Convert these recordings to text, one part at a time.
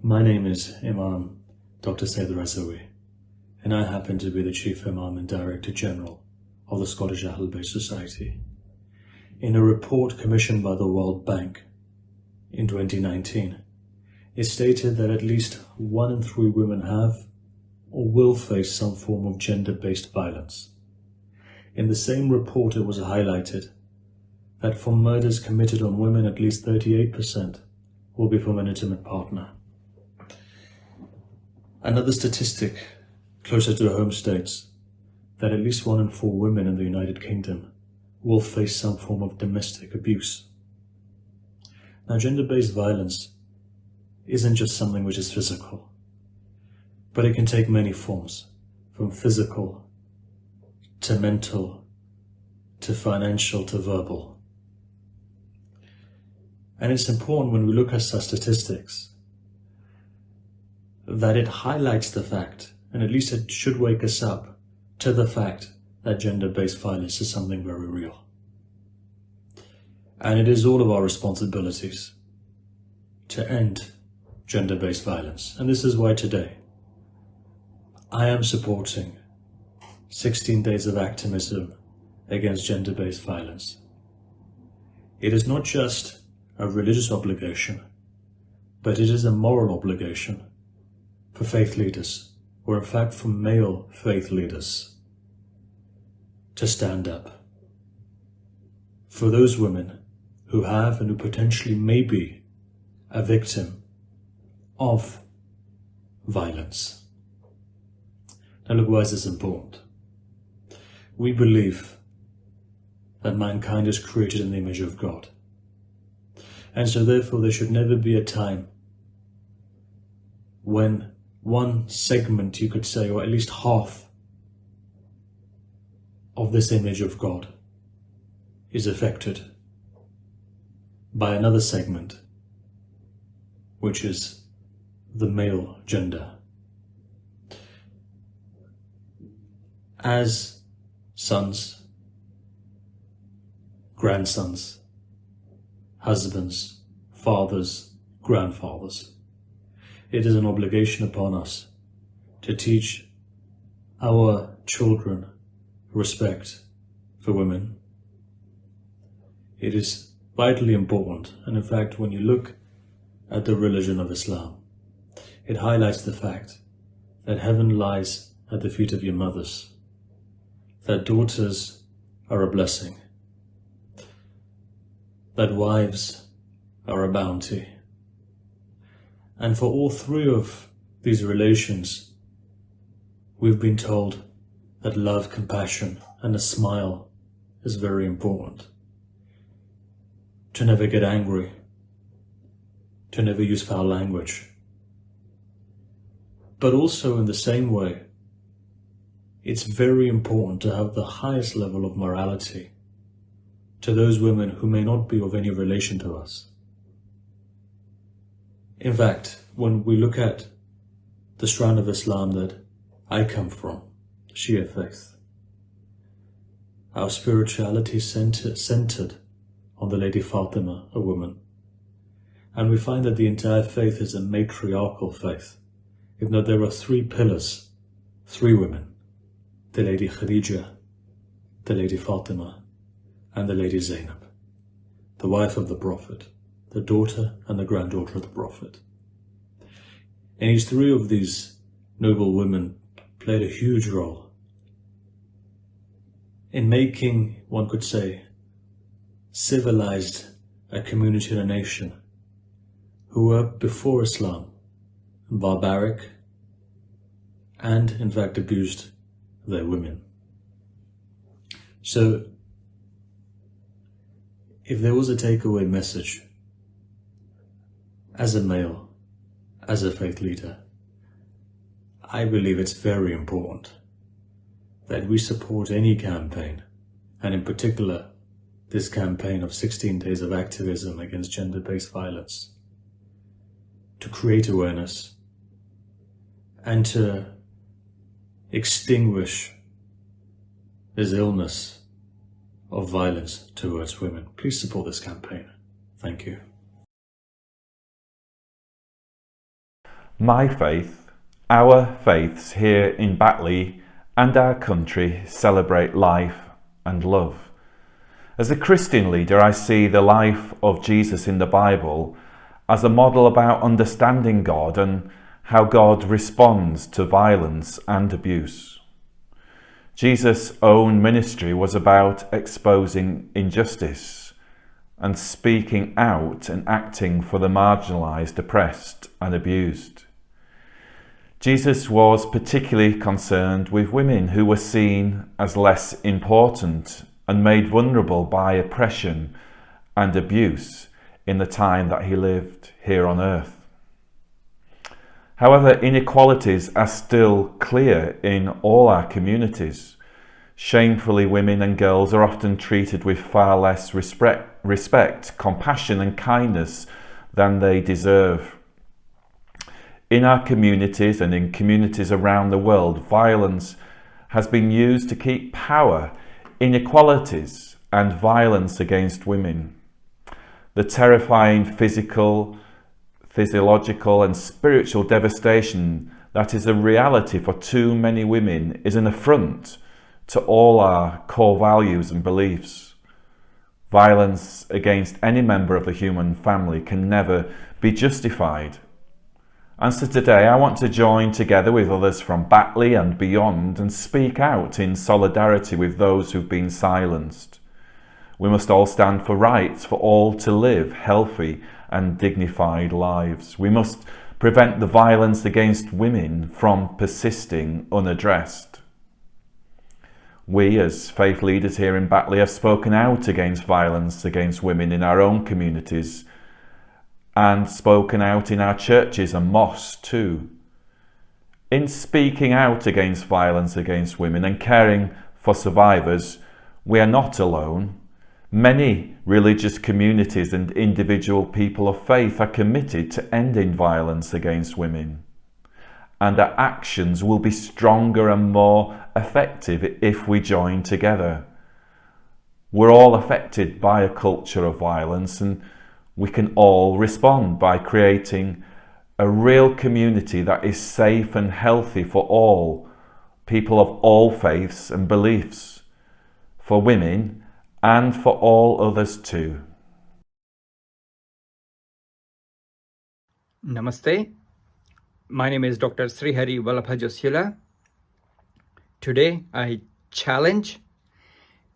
My name is Imam Dr. Sayyid Razawi, and I happen to be the Chief Imam and Director General of the Scottish Ahlul Bayt Society. In a report commissioned by the World Bank in 2019, it stated that at least 1 in 3 women have or will face some form of gender-based violence. In the same report, it was highlighted that for murders committed on women, at least 38% will be from an intimate partner. Another statistic closer to home states that at least 1 in 4 women in the United Kingdom will face some form of domestic abuse. Now, gender-based violence isn't just something which is physical, but it can take many forms, from physical to mental to financial to verbal. And it's important when we look at such statistics that it highlights the fact, and at least it should wake us up to the fact that gender-based violence is something very real. And it is all of our responsibilities to end gender-based violence. And this is why today I am supporting 16 Days of Activism against gender-based violence. It is not just a religious obligation, but it is a moral obligation for faith leaders, or in fact for male faith leaders, to stand up for those women who have and who potentially may be a victim of violence. Now look, why is this important? We believe that mankind is created in the image of God. And so therefore there should never be a time when one segment, you could say, or at least half of this image of God is affected by another segment, which is the male gender. As sons, grandsons, husbands, fathers, grandfathers, it is an obligation upon us to teach our children respect for women. It is vitally important, and in fact, when you look at the religion of Islam, it highlights the fact that heaven lies at the feet of your mothers, that daughters are a blessing, that wives are a bounty. And for all 3 of these relations, we've been told that love, compassion, and a smile is very important. To never get angry, to never use foul language. But also in the same way, it's very important to have the highest level of morality to those women who may not be of any relation to us. In fact, when we look at the strand of Islam that I come from, Shia faith, our spirituality centered on the Lady Fatima, a woman. And we find that the entire faith is a matriarchal faith, even though there are 3 pillars, 3 women, the Lady Khadija, the Lady Fatima, and the Lady Zainab, the wife of the Prophet, the daughter and the granddaughter of the Prophet. And each 3 of these noble women played a huge role in making, one could say, civilized a community and a nation who were before Islam barbaric and in fact abused their women. So if there was a takeaway message as a male, as a faith leader, I believe it's very important that we support any campaign, and in particular this campaign of 16 Days of Activism against gender-based violence, to create awareness and to extinguish this illness of violence towards women. Please support this campaign. Thank you. My faith, our faiths here in Batley and our country celebrate life and love. As a Christian leader, I see the life of Jesus in the Bible as a model about understanding God and how God responds to violence and abuse. Jesus' own ministry was about exposing injustice and speaking out and acting for the marginalised, oppressed and abused. Jesus was particularly concerned with women who were seen as less important and made vulnerable by oppression and abuse in the time that he lived here on earth. However, inequalities are still clear in all our communities. Shamefully, women and girls are often treated with far less respect, compassion and kindness than they deserve. In our communities and in communities around the world, violence has been used to keep power, inequalities and violence against women. The terrifying physiological and spiritual devastation that is a reality for too many women is an affront to all our core values and beliefs. Violence against any member of the human family can never be justified. And so today I want to join together with others from Batley and beyond and speak out in solidarity with those who've been silenced. We must all stand for rights for all to live healthy and dignified lives. We must prevent the violence against women from persisting unaddressed. We, as faith leaders here in Batley, have spoken out against violence against women in our own communities and spoken out in our churches and mosques too. In speaking out against violence against women and caring for survivors, we are not alone. Many religious communities and individual people of faith are committed to ending violence against women. And our actions will be stronger and more effective if we join together. We're all affected by a culture of violence, and we can all respond by creating a real community that is safe and healthy for all, people of all faiths and beliefs, for women and for all others too. Namaste. My name is Dr. Srihari Vallabhajousula. Today I challenge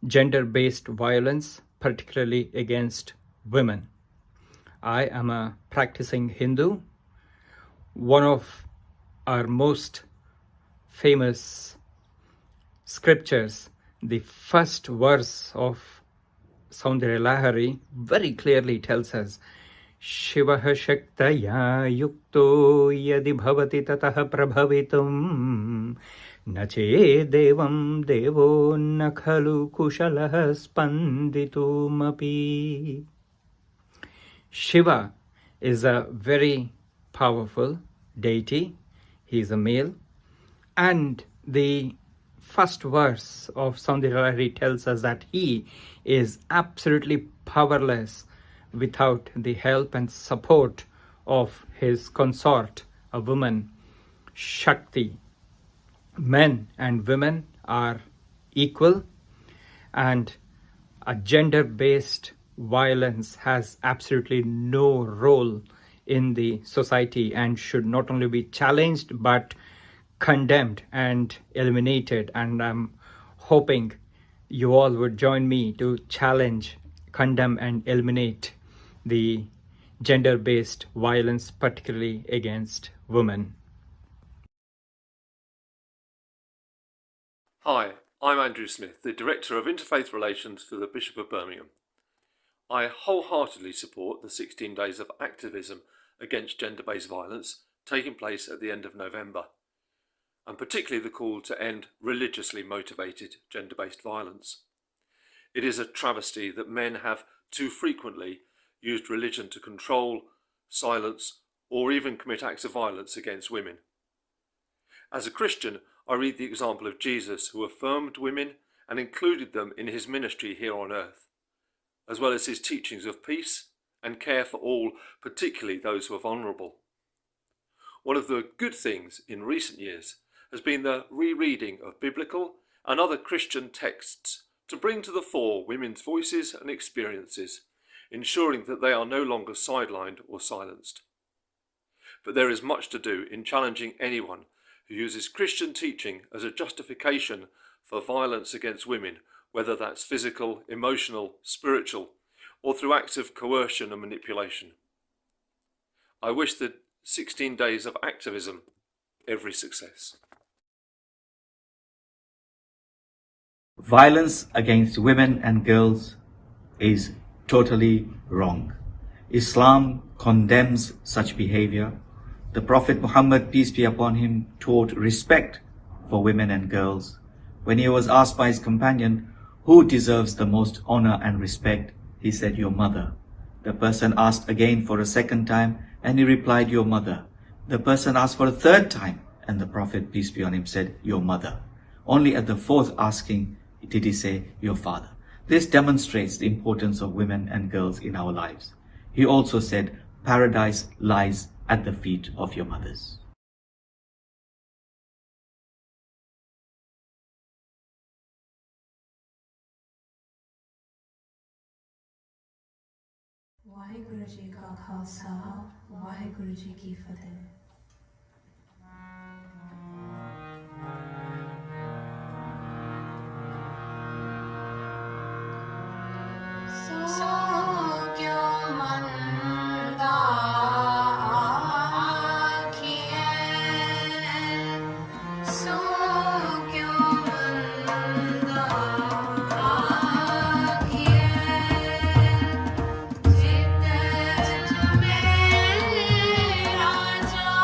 gender-based violence, particularly against women. I am a practicing Hindu. One of our most famous scriptures, the first verse of Srihari, very clearly tells us, Shivaha Shaktaya Yukto Yadi Bhavati Tataha Prabhavitum Nache Devam Devo Nakhalu Kushalaha Spanditumapi. Shiva is a very powerful deity. He is a male. And the first verse of Srihari tells us that he is absolutely powerless without the help and support of his consort, a woman, Shakti. Men and women are equal, and a gender-based violence has absolutely no role in the society and should not only be challenged but condemned and eliminated. And I'm hoping you all would join me to challenge, condemn and eliminate the gender-based violence, particularly against women. Hi, I'm Andrew Smith, the Director of Interfaith Relations for the Bishop of Birmingham. I wholeheartedly support the 16 Days of Activism against gender-based violence taking place at the end of November, and particularly the call to end religiously motivated gender-based violence. It is a travesty that men have too frequently used religion to control, silence, or even commit acts of violence against women. As a Christian, I read the example of Jesus, who affirmed women and included them in his ministry here on earth, as well as his teachings of peace and care for all, particularly those who are vulnerable. One of the good things in recent years has been the rereading of biblical and other Christian texts to bring to the fore women's voices and experiences, ensuring that they are no longer sidelined or silenced. But there is much to do in challenging anyone who uses Christian teaching as a justification for violence against women, whether that's physical, emotional, spiritual, or through acts of coercion and manipulation. I wish the 16 Days of Activism every success. Violence against women and girls is totally wrong. Islam condemns such behavior. The Prophet Muhammad, peace be upon him, taught respect for women and girls. When he was asked by his companion, who deserves the most honor and respect, he said, your mother. The person asked again for a second time, and he replied, your mother. The person asked for a third time, and the Prophet, peace be on him, said, your mother. Only at the fourth asking did he say, your father. This demonstrates the importance of women and girls in our lives. He also said, paradise lies at the feet of your mothers. Waheguru ji का खालसा वाहिगुरु जी की फतेह Raja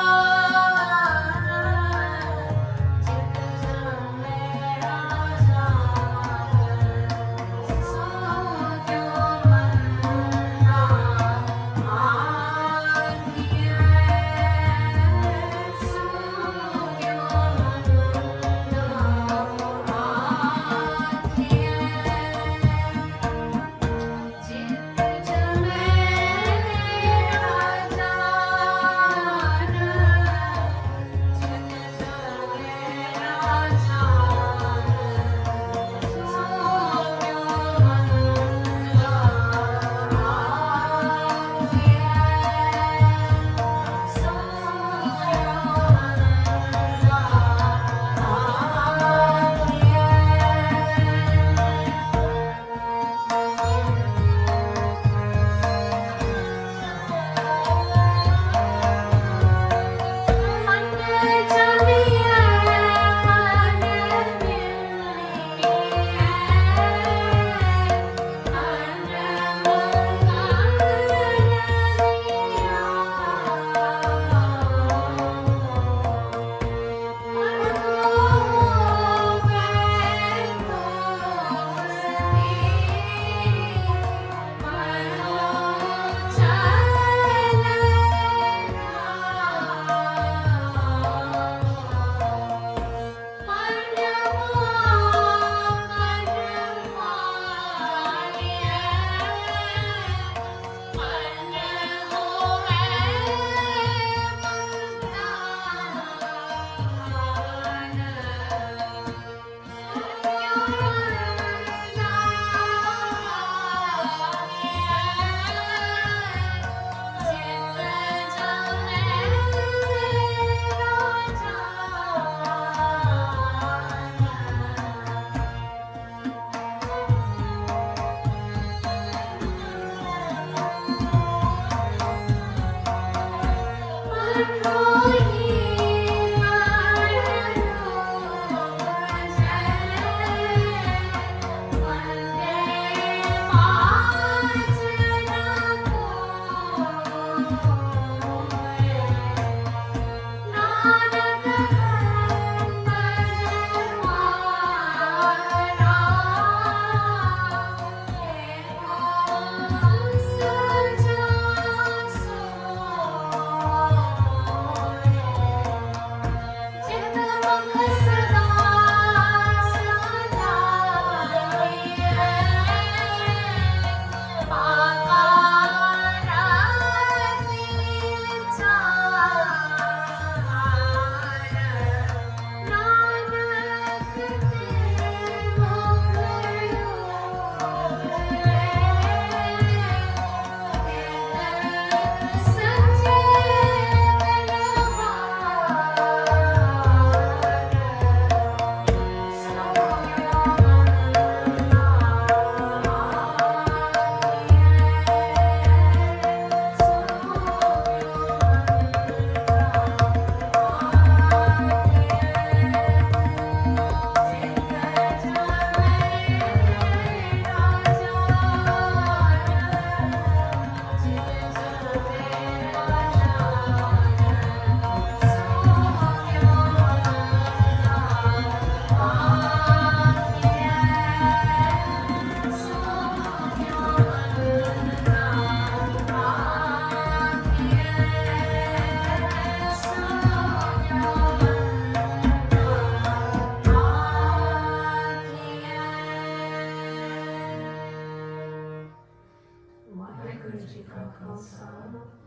Khalsa